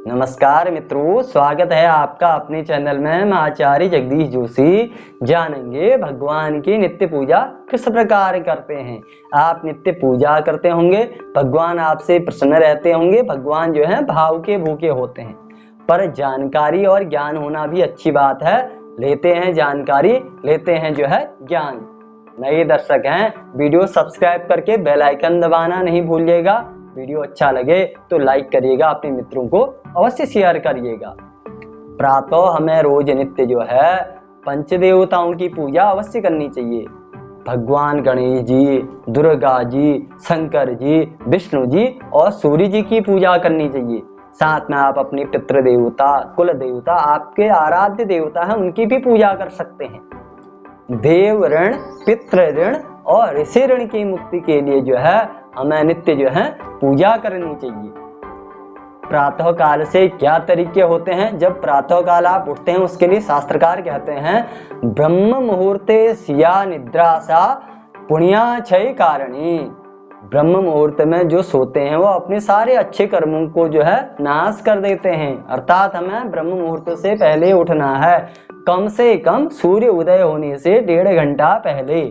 नमस्कार मित्रों, स्वागत है आपका अपने चैनल में। मैं आचार्य जगदीश जोशी। जानेंगे भगवान की नित्य पूजा किस प्रकार करते हैं। आप नित्य पूजा करते होंगे, भगवान आपसे प्रसन्न रहते होंगे, भगवान जो है भाव के भूखे होते हैं। पर जानकारी और ज्ञान होना भी अच्छी बात है। लेते हैं जानकारी, लेते हैं जो है ज्ञान। नए दर्शक हैं, वीडियो सब्सक्राइब करके बेल आइकन दबाना नहीं भूलिएगा। वीडियो अच्छा लगे तो लाइक करिएगा, अपने मित्रों को अवश्य शेयर करिएगा। प्रातः हमें रोज नित्य जो है पंच देवताओं की पूजा अवश्य करनी चाहिए। भगवान गणेश जी, दुर्गा जी, शंकर जी, विष्णु जी और सूर्य जी की पूजा करनी चाहिए। साथ में आप अपने पितृ देवता, कुल देवता, आपके आराध्य देवता हैं, उनकी भी पूजा कर सकते हैं। देव ऋण, पितृ ऋण और ऋषि ऋण की मुक्ति के लिए जो है हमें नित्य जो है पूजा करनी चाहिए। प्रातः काल से क्या तरीके होते हैं। जब प्रातः काल आप उठते हैं, उसके लिए शास्त्रकार कहते हैं ब्रह्म मुहूर्ते सिया निद्रासा पुण्याक्षय कारणी। ब्रह्म मुहूर्त में जो सोते हैं वो अपने सारे अच्छे कर्मों को जो है नाश कर देते हैं। अर्थात हमें ब्रह्म मुहूर्त से पहले उठना है, कम से कम सूर्य उदय होने से 1.5 घंटा पहले।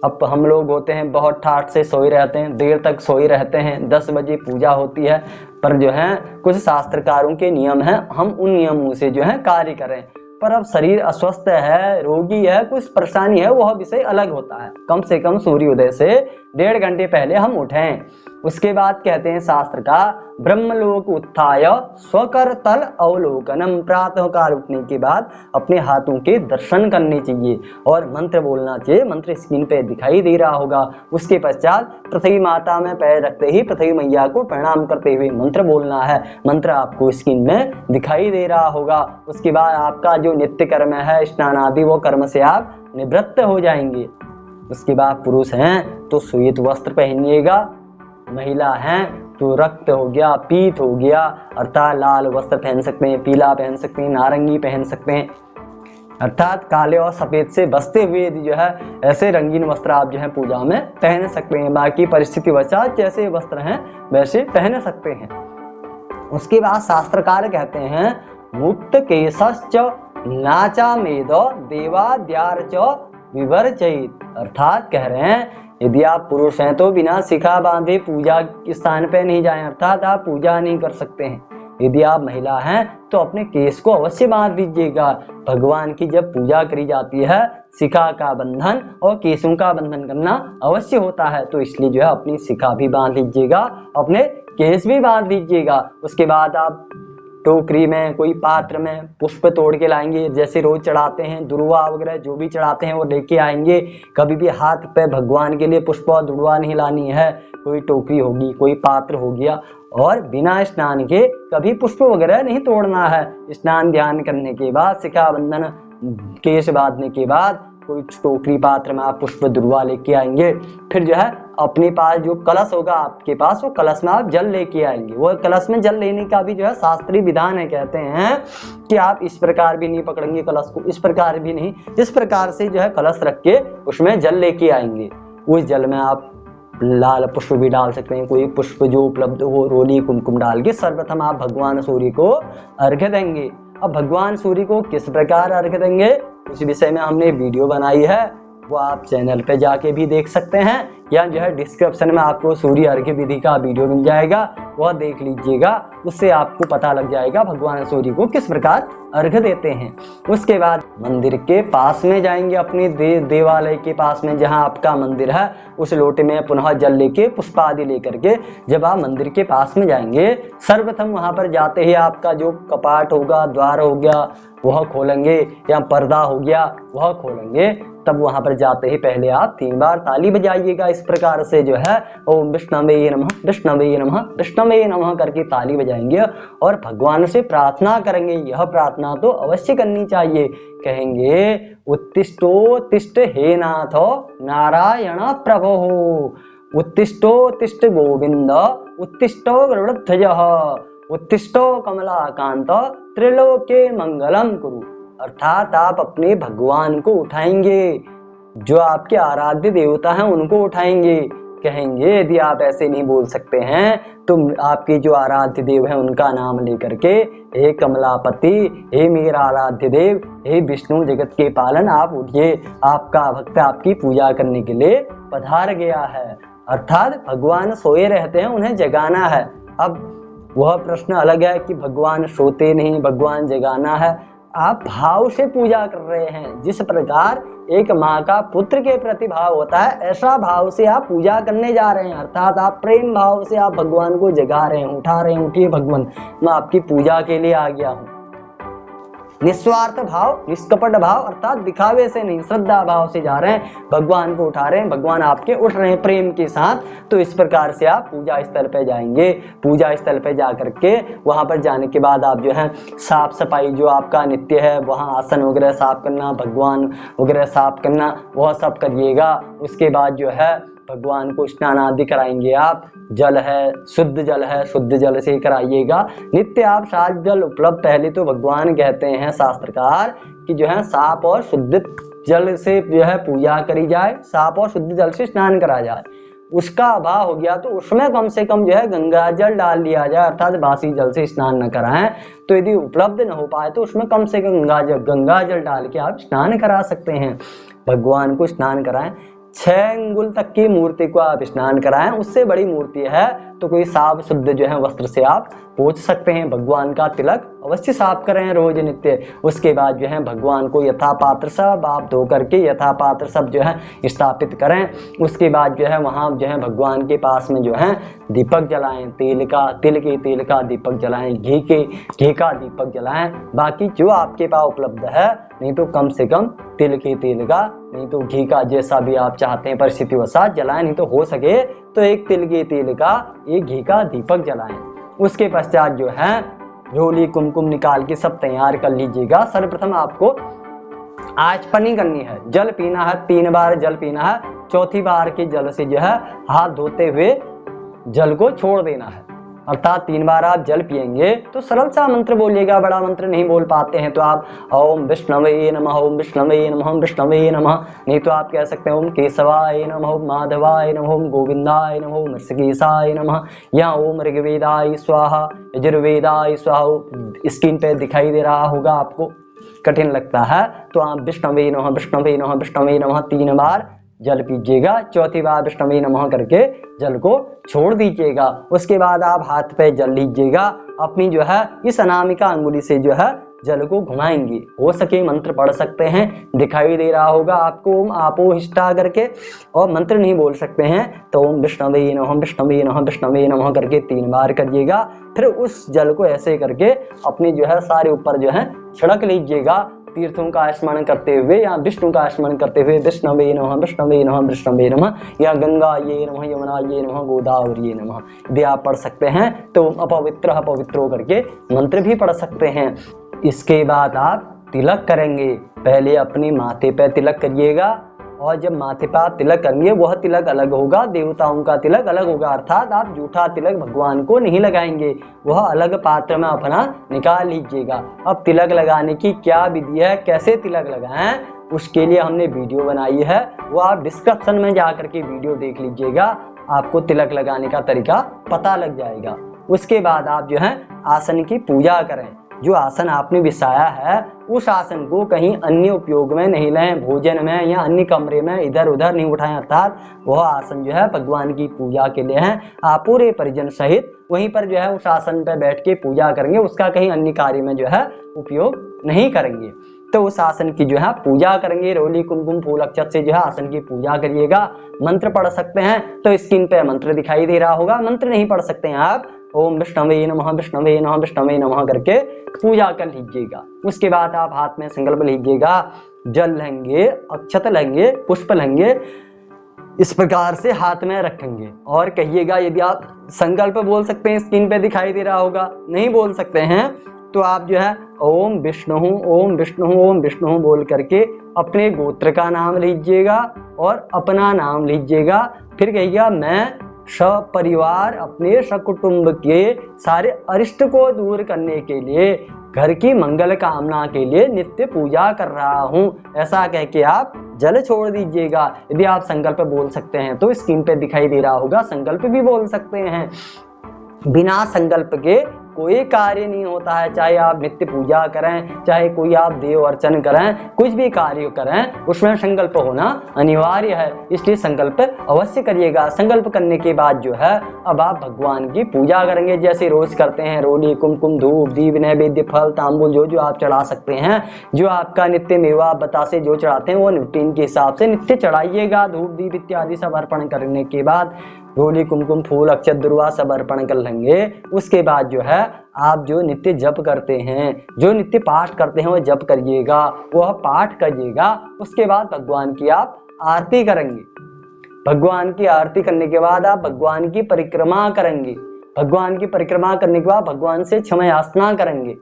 अब हम लोग होते हैं बहुत ठाठ से सोए रहते हैं, देर तक सोए रहते हैं। 10 बजे पूजा होती है, पर जो है कुछ शास्त्रकारों के नियम हैं, हम उन नियमों से जो है कार्य करें। पर अब शरीर अस्वस्थ है, रोगी है, कुछ परेशानी है, वह विषय अलग होता है। कम से कम सूर्योदय से 1.5 घंटे पहले हम उठें। उसके बाद कहते हैं शास्त्र का ब्रह्मलोक उत्थाय स्वकर तल अवलोकनम। प्रातः काल उठने के बाद अपने हाथों के दर्शन करने चाहिए और मंत्र बोलना चाहिए। मंत्र स्क्रीन पे दिखाई दे रहा होगा। उसके पश्चात पृथ्वी माता में पैर रखते ही पृथ्वी मैया को प्रणाम करते हुए मंत्र बोलना है। मंत्र आपको स्क्रीन में दिखाई दे रहा होगा। उसके बाद आपका जो नित्य कर्म है स्नान आदि, वो कर्म से आप निवृत्त हो जाएंगे। उसके बाद पुरुष हैं तो श्वेत वस्त्र पहनिएगा, महिला हैं तो रक्त हो गया, पीत हो गया, अर्थात लाल वस्त्र पहन सकते हैं, पीला पहन सकते हैं, नारंगी पहन सकते हैं। अर्थात काले और सफेद से बसते हुए जो है ऐसे रंगीन वस्त्र आप जो है पूजा में पहन सकते हैं। बाकी परिस्थिति वशात जैसे वस्त्र हैं वैसे पहन सकते हैं। उसके बाद शास्त्रकार कहते हैं मुक्त केशश्च नाचा मेदो देवाद्यार्च विवर्चयित। अर्थात कह रहे हैं यदि आप पुरुष हैं तो बिना शिखा बांधे पूजा के स्थान पे नहीं जाएं, अर्थात आप पूजा नहीं कर सकते हैं। यदि आप महिला हैं तो अपने केश को अवश्य बांध दीजिएगा। भगवान की जब पूजा करी जाती है शिखा का बंधन और केशों का बंधन करना अवश्य होता है, तो इसलिए जो है अपनी शिखा भी बांध लीजिएगा, अपने केश भी बांध दीजिएगा। उसके बाद आप टोकरी में, कोई पात्र में पुष्प तोड़ के लाएंगे, जैसे रोज चढ़ाते हैं दुर्वा वगैरह जो भी चढ़ाते हैं वो लेके आएंगे। कभी भी हाथ पे भगवान के लिए पुष्प और दुर्वा नहीं लानी है। कोई टोकरी होगी, कोई पात्र हो गया, और बिना स्नान के कभी पुष्प वगैरह नहीं तोड़ना है। स्नान ध्यान करने के बाद, शिखा बंधन केश बांधने के बाद कोई टोकरी पात्र में आप पुष्प दुर्वा लेके आएंगे। फिर जो है अपने पास जो कलश होगा आपके पास, वो कलश में आप जल लेके आएंगे। वो कलश में जल लेने का भी जो है शास्त्रीय विधान है। कहते हैं कि आप इस प्रकार भी नहीं पकड़ेंगे कलश को, इस प्रकार भी नहीं, इस प्रकार से जो है कलश रख के उसमें जल लेके आएंगे। उस जल में आप लाल पुष्प भी डाल सकते हैं, कोई पुष्प जो उपलब्ध हो, रोली कुमकुम डाल के सर्वप्रथम आप भगवान सूर्य को अर्घ्य देंगे। अब भगवान सूर्य को किस प्रकार अर्घ्य देंगे उस विषय में हमने वीडियो बनाई है, वो आप चैनल पे जाके भी देख सकते हैं, या जो है डिस्क्रिप्शन में आपको सूर्य अर्घ्य विधि का वीडियो मिल जाएगा, वह देख लीजिएगा। उससे आपको पता लग जाएगा भगवान सूर्य को किस प्रकार अर्घ्य देते हैं। उसके बाद मंदिर के पास में जाएंगे, अपने देवालय के पास में जहां आपका मंदिर है, उस लोटे में पुनः जल लेके पुष्प आदि लेकर के जब आप मंदिर के पास में जाएंगे, सर्वप्रथम वहां पर जाते ही आपका जो कपाट होगा, द्वार हो गया, वह खोलेंगे, या पर्दा हो गया वह खोलेंगे। तब वहां पर जाते ही पहले आप 3 बार ताली बजाइएगा। इस प्रकार से जो है ओम विष्णवे नमः, विष्णवे नमः, विष्णवे नमः करके ताली बजाएंगे और भगवान से प्रार्थना करेंगे। यह प्रार्थना तो अवश्य करनी चाहिए। कहेंगे उत्तिष्ठोत्तिष्ठ हे नाथो नारायण प्रभो, उत्तिष्ठोत्तिष्ठ गोविंद, उत्तिष्ठो गरुड़ध्वजः, उत्तिष्ठो कमलाकांत, त्रिलोके मंगलम कुरु। अर्थात आप अपने भगवान को उठाएंगे, जो आपके आराध्य देवता हैं उनको उठाएंगे, कहेंगे। यदि आप ऐसे नहीं बोल सकते हैं तो आपके जो आराध्य देव हैं उनका नाम लेकर के, हे कमलापति, हे मेरा आराध्य देव, हे विष्णु जगत के पालन, आप उठिए, आपका भक्त आपकी पूजा करने के लिए पधार गया है। अर्थात भगवान सोए रहते हैं, उन्हें जगाना है। अब वह प्रश्न अलग है कि भगवान सोते नहीं, भगवान जगाना है। आप भाव से पूजा कर रहे हैं। जिस प्रकार एक माँ का पुत्र के प्रति भाव होता है, ऐसा भाव से आप पूजा करने जा रहे हैं। अर्थात आप प्रेम भाव से आप भगवान को जगा रहे हैं, उठा रहे हैं, उठिए भगवान, मैं आपकी पूजा के लिए आ गया हूँ। निस्वार्थ भाव, निष्कपट भाव, अर्थात दिखावे से नहीं, श्रद्धा भाव से जा रहे हैं, भगवान को उठा रहे हैं, भगवान आपके उठ रहे हैं प्रेम के साथ। तो इस प्रकार से आप पूजा स्थल पे जाएंगे। पूजा स्थल पे जा करके वहां पर जाने के बाद आप जो है साफ सफाई जो आपका नित्य है, वहां आसन वगैरह साफ करना, भगवान वगैरह साफ करना, वह सब करिएगा। उसके बाद जो है भगवान को स्नान आदि कराएंगे। आप जल है, शुद्ध जल है, शुद्ध जल से कराइएगा। नित्य आप साफ जल उपलब्ध, पहले तो भगवान कहते हैं शास्त्रकार कि जो है साफ और शुद्ध जल से जो है पूजा करी जाए, साफ और शुद्ध जल से स्नान करा जाए। उसका अभाव हो गया तो उसमें कम से कम जो है गंगा जल डाल दिया जाए, अर्थात बासी जल से स्नान न कराएं। तो यदि उपलब्ध न हो पाए तो उसमें कम से कम गंगा जल डाल के आप स्नान करा सकते हैं। भगवान को स्नान कराएं। 6 अंगुल तक की मूर्ति को आप स्नान कराएं। उससे बड़ी मूर्ति है तो कोई साफ शुद्ध जो है वस्त्र से आप पोंछ सकते हैं। भगवान का तिलक अवश्य साफ करें रोज नित्य। उसके बाद जो है भगवान को यथा पात्र सब आप धो करके यथा पात्र सब जो है स्थापित करें। उसके बाद जो है वहां जो है भगवान के पास में जो है दीपक जलाएं, तिल के तेल का दीपक जलाएं, घी का दीपक जलाएं। बाकी जो आपके पास उपलब्ध है, नहीं तो कम से कम तिल के तेल का, नहीं तो घी का, जैसा भी आप चाहते हैं परिस्थिति वसात जलाएं। नहीं तो हो सके तो एक तिल के तेल का, एक घी का दीपक जलाएं। उसके पश्चात जो है रोली कुमकुम निकाल के सब तैयार कर लीजिएगा। सर्वप्रथम आपको आचमनी करनी है, जल पीना है, 3 बार जल पीना है। चौथी बार के जल से जो है हाथ धोते हुए जल को छोड़ देना है। अर्थात 3 बार आप जल पिएंगे तो सरल सा मंत्र बोलिएगा। बड़ा मंत्र नहीं बोल पाते हैं तो आप ओम विष्णवे नमः, ओम विष्णवे नमः, ओम विष्णवे नमः। नहीं तो आप कह सकते हैं ओम केशवाय नमः, ओम माधवाय नमः, ओम गोविंदाय नमः, ओम ऋषिकेशाय नमः, या ओम ऋग्वेदाय स्वाहा, यजुर्वेदाय स्वाहा। स्क्रीन पे दिखाई दे रहा होगा आपको, कठिन लगता है तो आप विष्णवे नमः, विष्णवे नमः, विष्णवे नमः 3 बार जल पीजिएगा। चौथी बार विष्णवे नमः करके जल को छोड़ दीजिएगा। उसके बाद आप हाथ पे जल लीजिएगा। अपनी जो है इस अनामिका अंगुली से जो है जल को घुमाएंगे। हो सके मंत्र पढ़ सकते हैं, दिखाई दे रहा होगा आपको ओम आपो हिष्ठा करके। और मंत्र नहीं बोल सकते हैं तो ओम विष्णवे नमः, विष्णवे नमः, विष्णवे नमः करके 3 बार करिएगा। फिर उस जल को ऐसे करके अपनी जो है सारे ऊपर जो है छिड़क लीजिएगा। तीर्थों का स्मरण करते हुए या विष्णु का स्मरण करते हुए विष्णवे नमः, विष्णवे नमः, विष्णवे नमः, या गंगा ये नमः, यमुना ये नमः, गोदावरी नमः यदि आप पढ़ सकते हैं तो अपवित्रो करके मंत्र भी पढ़ सकते हैं। इसके बाद आप तिलक करेंगे। पहले अपने माथे पे तिलक करिएगा, और जब माथे पर आप तिलक करेंगे वह तिलक अलग होगा, देवताओं का तिलक अलग होगा। अर्थात आप जूठा तिलक भगवान को नहीं लगाएंगे, वह अलग पात्र में अपना निकाल लीजिएगा। अब तिलक लगाने की क्या विधि है, कैसे तिलक लगाएं, उसके लिए हमने वीडियो बनाई है, वो आप डिस्क्रिप्शन में जाकर के वीडियो देख लीजिएगा, आपको तिलक लगाने का तरीका पता लग जाएगा। उसके बाद आप जो है आसन की पूजा करें। जो आसन आपने बिछाया है उस आसन को कहीं अन्य उपयोग में नहीं लें, भोजन में या अन्य कमरे में इधर उधर नहीं उठाएं। अर्थात वह आसन जो है भगवान की पूजा के लिए है। आप पूरे परिजन सहित वहीं पर जो है उस आसन पर बैठ के पूजा करेंगे, उसका कहीं अन्य कार्य में जो है उपयोग नहीं करेंगे। तो उस आसन की जो है पूजा करेंगे। रोली कुमकुम फूल अक्षत से जो है आसन की पूजा करिएगा। मंत्र पढ़ सकते हैं तो स्क्रीन पे मंत्र दिखाई दे रहा होगा। मंत्र नहीं पढ़ सकते हैं आप ओम विष्णवे नमः, विष्णवे नमः, विष्णवे नमः करके पूजा कर लीजिएगा। उसके बाद आप हाथ में संकल्प लीजिएगा, जल लेंगे, अक्षत लेंगे, पुष्प लेंगे, इस प्रकार से हाथ में रखेंगे और कहिएगा। यदि आप संकल्प बोल सकते हैं स्क्रीन पे दिखाई दे रहा होगा, नहीं बोल सकते हैं तो आप जो है ओम विष्णु, ओम विष्णु, ओम विष्णु बोल करके अपने गोत्र का नाम लीजिएगा और अपना नाम लीजिएगा। फिर कहिएगा मैं सपरिवार अपने सकुटुंब के सारे अरिष्ट को दूर करने के लिए, घर की मंगल कामना के लिए नित्य पूजा कर रहा हूँ, ऐसा कह के आप जल छोड़ दीजिएगा। यदि आप संकल्प बोल सकते हैं तो स्क्रीन पे दिखाई दे रहा होगा, संकल्प भी बोल सकते हैं। बिना संकल्प के कोई कार्य नहीं होता है, चाहे आप नित्य पूजा करें, चाहे कोई आप देव अर्चन करें, कुछ भी कार्य करें, उसमें संकल्प होना अनिवार्य है। इसलिए संकल्प अवश्य करिएगा। संकल्प करने के बाद जो है अब आप भगवान की पूजा करेंगे, जैसे रोज करते हैं। रोली, कुमकुम, धूप, दीप, नैवेद्य, फल, तांबूल जो जो आप चढ़ा सकते हैं, जो आपका नित्य मेवा बतासे जो चढ़ाते हैं वो रूटीन के हिसाब से नित्य चढ़ाइएगा। धूप, दीप इत्यादि सब अर्पण करने के बाद रोली, कुमकुम, फूल, अक्षत, दुर्वा सब अर्पण कर लेंगे। उसके बाद जो है आप जो नित्य जप करते हैं, जो नित्य पाठ करते हैं वो जप करिएगा, वह पाठ करिएगा। उसके बाद भगवान की आप आरती करेंगे। भगवान की आरती करने के बाद आप भगवान की परिक्रमा करेंगे। भगवान की परिक्रमा करने के बाद भगवान से क्षमा याचना करेंगे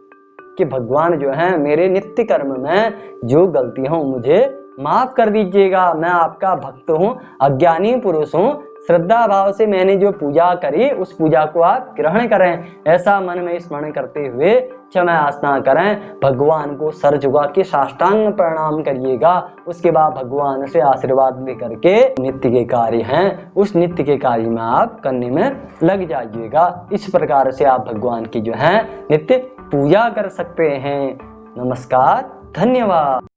कि भगवान जो है मेरे नित्य कर्म में जो गलती हो मुझे माफ कर दीजिएगा। मैं आपका भक्त हूँ, अज्ञानी पुरुष हूँ, श्रद्धा भाव से मैंने जो पूजा करी उस पूजा को आप ग्रहण करें। ऐसा मन में स्मरण करते हुए क्षमा याचना करें। भगवान को सर झुका के साष्टांग प्रणाम करिएगा। उसके बाद भगवान से आशीर्वाद लेकर के नित्य के कार्य हैं उस नित्य के कार्य में आप करने में लग जाइएगा। इस प्रकार से आप भगवान की जो है नित्य पूजा कर सकते हैं। नमस्कार, धन्यवाद।